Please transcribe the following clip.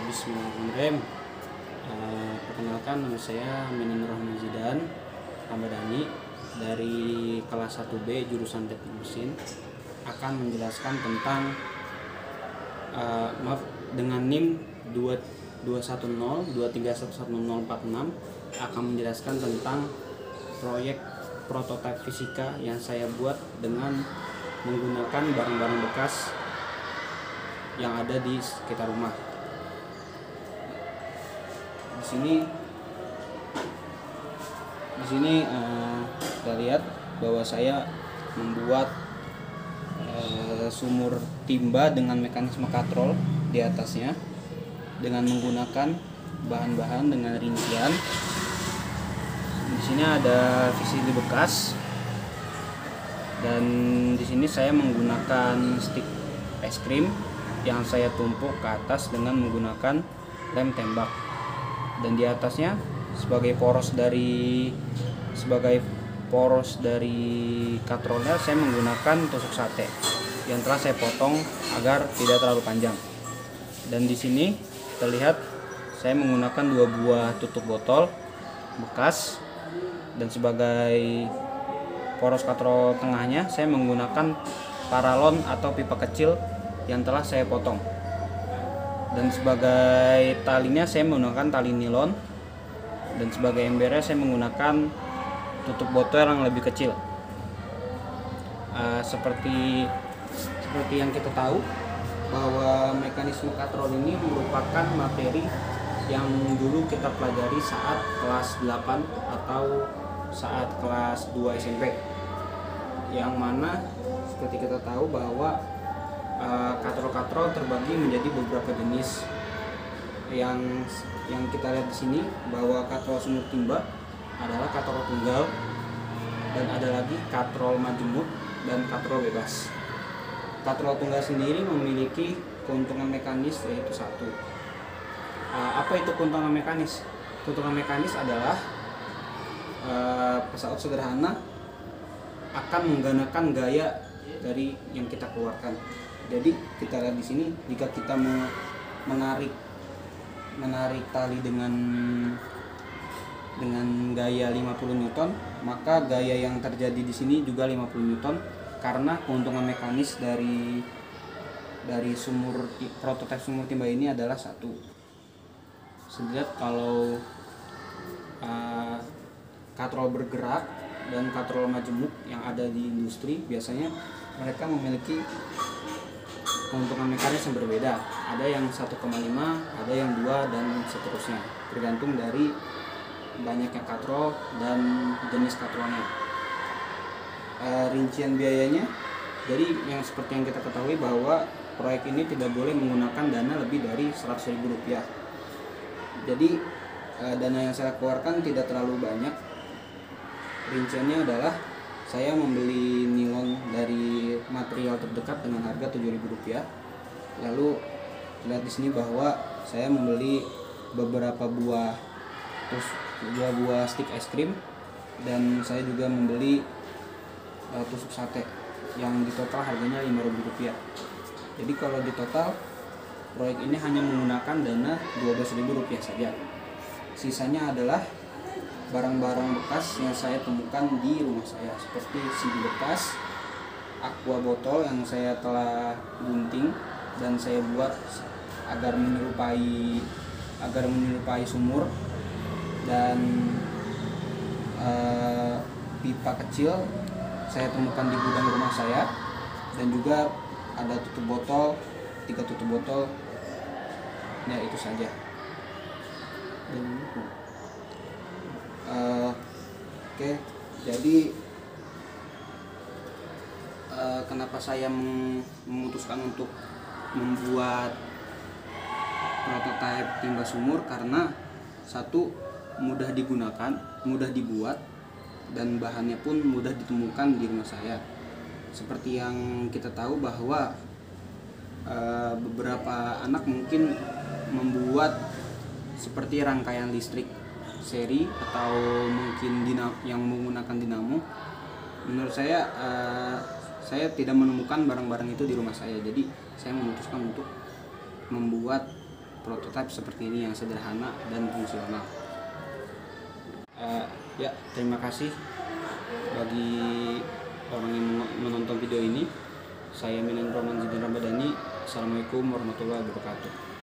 Bismillahirrahmanirrahim. Perkenalkan, nama saya Minan Rohman Zidan Ramadhani dari kelas 1B jurusan Teknik Mesin, akan menjelaskan tentang dengan NIM 21023111046 akan menjelaskan tentang proyek prototipe fisika yang saya buat dengan menggunakan barang-barang bekas yang ada di sekitar rumah. Di sini kita lihat bahwa saya membuat sumur timba dengan mekanisme katrol di atasnya dengan menggunakan bahan-bahan dengan rincian. Di sini ada VCD bekas, dan di sini saya menggunakan stik es krim yang saya tumpuk ke atas dengan menggunakan lem tembak, dan di atasnya sebagai poros dari katrolnya saya menggunakan tusuk sate yang telah saya potong agar tidak terlalu panjang. Dan di sini terlihat saya menggunakan 2 buah tutup botol bekas, dan sebagai poros katrol tengahnya saya menggunakan paralon atau pipa kecil yang telah saya potong. Dan sebagai talinya saya menggunakan tali nilon, dan sebagai embernya saya menggunakan tutup botol yang lebih kecil. Seperti yang kita tahu bahwa mekanisme katrol ini merupakan materi yang dulu kita pelajari saat kelas 8 atau saat kelas 2 SMP, yang mana seperti kita tahu bahwa katrol-katrol terbagi menjadi beberapa jenis. Yang kita lihat di sini bahwa katrol sumur timba adalah katrol tunggal, dan ada lagi katrol majemuk dan katrol bebas. Katrol tunggal sendiri memiliki keuntungan mekanis, yaitu satu. Apa itu keuntungan mekanis? Keuntungan mekanis adalah pesawat sederhana akan menggunakan gaya dari yang kita keluarkan. Jadi kita lihat di sini, jika kita menarik tali dengan gaya 50 Newton, maka gaya yang terjadi di sini juga 50 Newton, karena keuntungan mekanis dari prototipe sumur timba ini adalah satu. Sedangkan kalau katrol bergerak dan katrol majemuk yang ada di industri, biasanya mereka memiliki keuntungan mekanis yang berbeda. Ada yang 1,5, ada yang 2, dan seterusnya, tergantung dari banyaknya katrol dan jenis katrolnya. Rincian biayanya, jadi yang seperti yang kita ketahui bahwa proyek ini tidak boleh menggunakan dana lebih dari Rp100.000. Jadi dana yang saya keluarkan tidak terlalu banyak. Rinciannya adalah saya membeli nilon dari material terdekat dengan harga Rp7.000. Lalu lihat di sini bahwa saya membeli beberapa buah stik es krim, dan saya juga membeli tusuk sate yang di total harganya Rp5.000. Jadi kalau di total proyek ini hanya menggunakan dana Rp12.000 saja. Sisanya adalah barang-barang bekas yang saya temukan di rumah saya, seperti CD bekas, aqua botol yang saya telah gunting dan saya buat agar menyerupai sumur, dan pipa kecil saya temukan di gudang rumah saya, dan juga ada tutup botol, 3 tutup botol. Ya, itu saja. Oke, jadi kenapa saya memutuskan untuk membuat prototipe timba sumur? Karena satu, mudah digunakan, mudah dibuat, dan bahannya pun mudah ditemukan di rumah saya. Seperti yang kita tahu bahwa beberapa anak mungkin membuat seperti rangkaian listrik seri atau mungkin yang menggunakan dinamo. Menurut saya tidak menemukan barang-barang itu di rumah saya. Jadi saya memutuskan untuk membuat prototipe seperti ini yang sederhana dan fungsional. Ya, terima kasih bagi orang yang menonton video ini. Saya Milen Roman Zidin Ramadhani. Assalamualaikum warahmatullahi wabarakatuh.